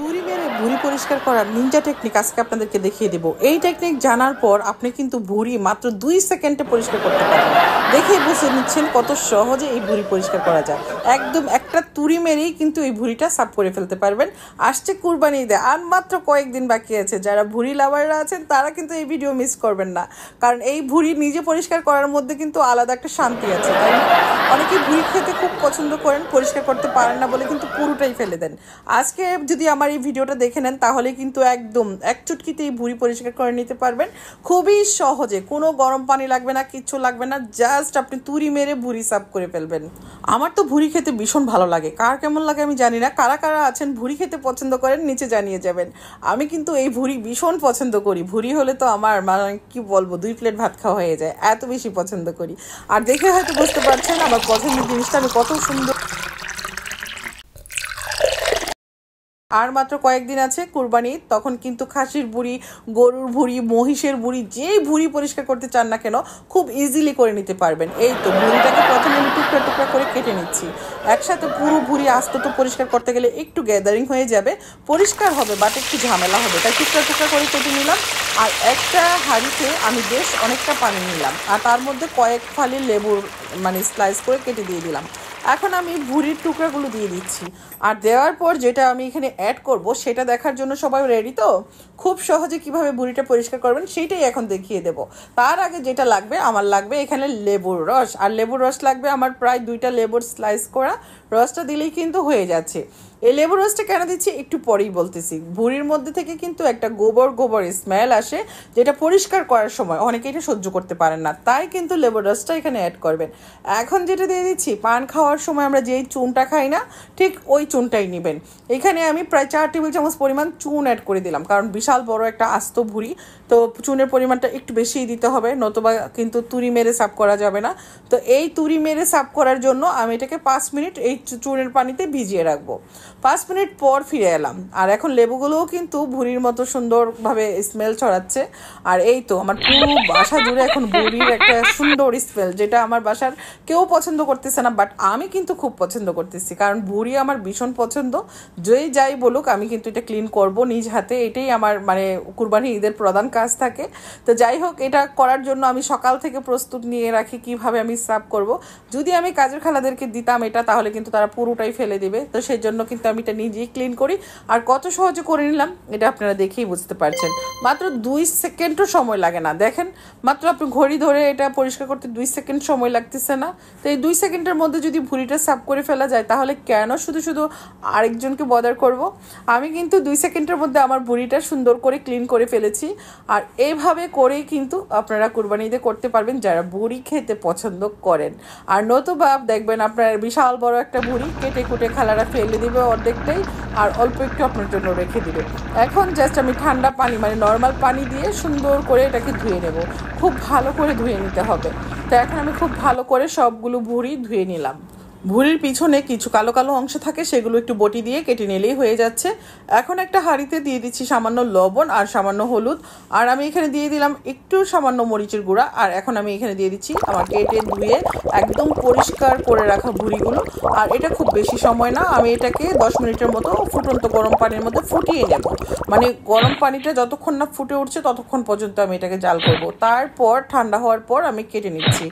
তুড়ি মেরে ভুঁড়ি পরিষ্কার করার নিনজা টেকনিক আজকে আপনাদেরকে দেখিয়ে দেব। এই টেকনিক জানার পর আপনি কিন্তু ভুঁড়ি মাত্র 2 সেকেন্ডে পরিষ্কার করতে পারবেন। দেখে বুঝে নিচ্ছেন কত সহজে এই ভুঁড়ি পরিষ্কার করা যায়। একদম একটা তুড়ি মেরেই কিন্তু এই ভুঁড়িটা সাফ করে ফেলতে পারবেন। আসছে কুরবানি ঈদে, আর মাত্র কয়েকদিন বাকি আছে। যারা ভুঁড়ি লাভাররা আছেন তারা কিন্তু এই ভিডিও মিস করবেন না, কারণ এই ভুঁড়ি নিজে পরিষ্কার করার মধ্যে কিন্তু আলাদা একটা শান্তি আছে, তাই না? অনেকেই ভুঁড়ি খেতে খুব পছন্দ করেন, পরিষ্কার করতে পারেন না বলে কিন্তু পুরোটাই ফেলে দেন। আজকে যদি আমার এই ভিডিওটা দেখে নেন তাহলে কিন্তু একদম এক চুটকিতেই ভুঁড়ি পরিষ্কার করে নিতে পারবেন খুবই সহজে। কোনো গরম পানি লাগবে না, কিচ্ছু লাগবে না, জাস্ট আপনি তুড়ি মেরে ভুঁড়ি সাফ করে ফেলবেন। আমার তো ভুঁড়ি খেতে ভীষণ ভালো লাগে, কার কেমন লাগে আমি জানি না। কারা কারা আছেন ভুঁড়ি খেতে পছন্দ করেন নিচে জানিয়ে যাবেন। আমি কিন্তু এই ভুঁড়ি ভীষণ পছন্দ করি। ভুঁড়ি হলে তো আমার মানে কি বলবো, 2 প্লেট ভাত খাওয়া হয়ে যায়, এত বেশি পছন্দ করি। আর দেখে হয়তো বুঝতে পারছেন আমার পছন্দের জিনিসটা আমি কত সুন্দর। আর মাত্র কয়েকদিন আছে কুরবানি, তখন কিন্তু খাসির ভুঁড়ি, গরুর ভুঁড়ি, মহিষের ভুঁড়ি, যেই ভুঁড়ি পরিষ্কার করতে চান না কেন খুব ইজিলি করে নিতে পারবেন। এই তো ভুঁড়িটাকে প্রথমে আমি টুকরা টুকরা করে কেটে নিচ্ছি। একসাথে পুরো ভুঁড়ি আস্ত তো পরিষ্কার করতে গেলে একটু গ্যাদারিং হয়ে যাবে, পরিষ্কার হবে বাট একটু ঝামেলা হবে, তাই টুকরা টুকরা করে কেটে নিলাম। আর একটা হাঁড়িতে আমি বেশ অনেকটা পানি নিলাম, আর তার মধ্যে কয়েক ফালি লেবুর মানে স্লাইস করে কেটে দিয়ে দিলাম। এখন আমি ভুঁড়ির টুকরাগুলো দিয়ে দিচ্ছি, আর দেওয়ার পর যেটা আমি এখানে অ্যাড করব সেটা দেখার জন্য সবাই রেডি তো? খুব সহজে কিভাবে ভুঁড়িটা পরিষ্কার করবেন সেইটাই এখন দেখিয়ে দেব। তার আগে যেটা লাগবে, আমার লাগবে এখানে লেবুর রস, আর লেবুর রস লাগবে আমার প্রায় 2টা লেবুর স্লাইস করা। রসটা দিলেই কিন্তু হয়ে যাচ্ছে। এই লেবুর রসটা কেন দিচ্ছি একটু পরেই বলতেছি। ভুঁড়ির মধ্যে থেকে কিন্তু একটা গোবর গোবর স্মেল আসে, যেটা পরিষ্কার করার সময় অনেকে এটা সহ্য করতে পারেন না, তাই কিন্তু লেবুর রসটা এখানে অ্যাড করবেন। এখন যেটা দিয়ে দিচ্ছি, পান খাওয়ার সময় আমরা যেই চুনটা খাই না, ঠিক ওই চুনটাই নেবেন। এখানে আমি প্রায় 4 টেবিল চামচ পরিমাণ চুন অ্যাড করে দিলাম, কারণ বিশাল বড় একটা আস্ত ভুঁড়ি, তো চুনের পরিমাণটা একটু বেশিই দিতে হবে, নতুবা কিন্তু তুড়ি মেরে সাফ করা যাবে না। তো এই তুড়ি মেরে সাফ করার জন্য আমি এটাকে 5 মিনিট এই চুনের পানিতে ভিজিয়ে রাখবো। 5 মিনিট পর ফিরে এলাম, আর এখন লেবুগুলোও কিন্তু ভুঁড়ির মতো সুন্দরভাবে স্মেল ছড়াচ্ছে। আর এই তো আমার পুরো বাসা জুড়ে এখন ভুঁড়ির একটা সুন্দর স্মেল, যেটা আমার বাসার কেউ পছন্দ করতেছে না, বাট আমি কিন্তু খুব পছন্দ করতেছি, কারণ ভুঁড়ি আমার ভীষণ পছন্দ। যেই যাই বলুক আমি কিন্তু এটা ক্লিন করব নিজ হাতে, এটাই আমার মানে কুরবানি ঈদের প্রধান কাজ থাকে। তো যাই হোক, এটা করার জন্য আমি সকাল থেকে প্রস্তুত নিয়ে রাখি কিভাবে আমি সার্ভ করব। যদি আমি কাজের খালাদেরকে দিতাম এটা, তাহলে কিন্তু তারা পুরোটাই ফেলে দিবে, তো সেই জন্য কিন্তু আমি এটা নিজেই ক্লিন করি। আর কত সহজে করে নিলাম এটা আপনারা দেখেই বুঝতে পারছেন। মাত্র 2 সেকেন্ডও সময় লাগে না, দেখেন মাত্র আপনি ঘড়ি ধরে এটা পরিষ্কার করতে 2 সেকেন্ড সময় লাগতেছে না। তো এই 2 সেকেন্ডের মধ্যে যদি ভুঁড়িটা সাফ করে ফেলা যায়, তাহলে কেন শুধু শুধু আরেকজনকে বদার করব। আমি কিন্তু 2 সেকেন্ডের মধ্যে আমার ভুঁড়িটা সুন্দর করে ক্লিন করে ফেলেছি। আর এইভাবে করেই কিন্তু আপনারা কুরবানি ঈদে করতে পারবেন যারা ভুঁড়ি খেতে পছন্দ করেন। আর নতুবা দেখবেন আপনার বিশাল বড় একটা ভুঁড়ি কেটে কুটে খালারা ফেলে দিবে অর্ধেকটাই, আর অল্প একটু আপনার জন্য রেখে দিবে। এখন জাস্ট আমি ঠান্ডা পানি মানে নর্মাল পানি দিয়ে সুন্দর করে এটাকে ধুয়ে নেব। খুব ভালো করে ধুয়ে নিতে হবে। তো এখন আমি খুব ভালো করে সবগুলো ভুঁড়ি ধুয়ে নিলাম। ভুঁড়ির পিছনে কিছু কালো কালো অংশ থাকে, সেগুলো একটু বটি দিয়ে কেটে নিলেই হয়ে যাচ্ছে। এখন একটা হাঁড়িতে দিয়ে দিচ্ছি সামান্য লবণ আর সামান্য হলুদ, আর আমি এখানে দিয়ে দিলাম একটু সামান্য মরিচের গুঁড়া। আর এখন আমি এখানে দিয়ে দিচ্ছি আমার কেটে ধুয়ে একদম পরিষ্কার করে রাখা ভুঁড়িগুলো। আর এটা খুব বেশি সময় না, আমি এটাকে 10 মিনিটের মতো ফুটন্ত গরম পানির মধ্যে ফুটিয়ে নেব। মানে গরম পানিটা যতক্ষণ না ফুটে উঠছে ততক্ষণ পর্যন্ত আমি এটাকে জাল করব। তারপর ঠান্ডা হওয়ার পর আমি কেটে নিচ্ছি।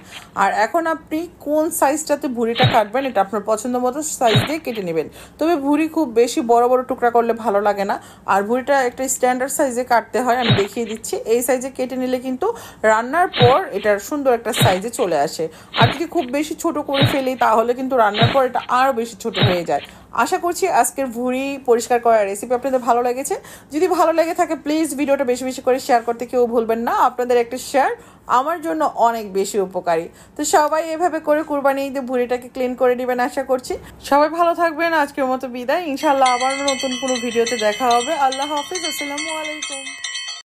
আর এখন আপনি কোন সাইজটাতে ভুঁড়িটা কাটবেন এটা আপনার পছন্দ মতো সাইজ দিয়ে কেটে নেবেন। তবে ভুঁড়ি খুব বেশি বড় বড় টুকরা করলে ভালো লাগে না, আর ভুঁড়িটা একটা স্ট্যান্ডার্ড সাইজে কাটতে হয়। আমি দেখিয়ে দিচ্ছি, এই সাইজে কেটে নিলে কিন্তু রান্নার পর এটার সুন্দর একটা সাইজে চলে আসে। আর যদি খুব বেশি ছোট করে ফেলি তাহলে কিন্তু রান্নার পর এটা আরও বেশি ছোট হয়ে যায়। আশা করছি আজকের ভুঁড়ি পরিষ্কার করার রেসিপি আপনাদের ভালো লেগেছে। যদি ভালো লেগে থাকে প্লিজ ভিডিওটা বেশি বেশি করে শেয়ার করতে কেউ ভুলবেন না। আপনাদের একটা শেয়ার আমার জন্য অনেক বেশি উপকারী। তো সবাই এভাবে করে কুরবানি ঈদে ভুঁড়িটাকে ক্লিন করে নেবেন আশা করছি। সবাই ভালো থাকবেন, আজকের মতো বিদায়। ইনশাআল্লাহ আবার নতুন কোনো ভিডিওতে দেখা হবে। আল্লাহ হাফিজ, আসসালামু আলাইকুম।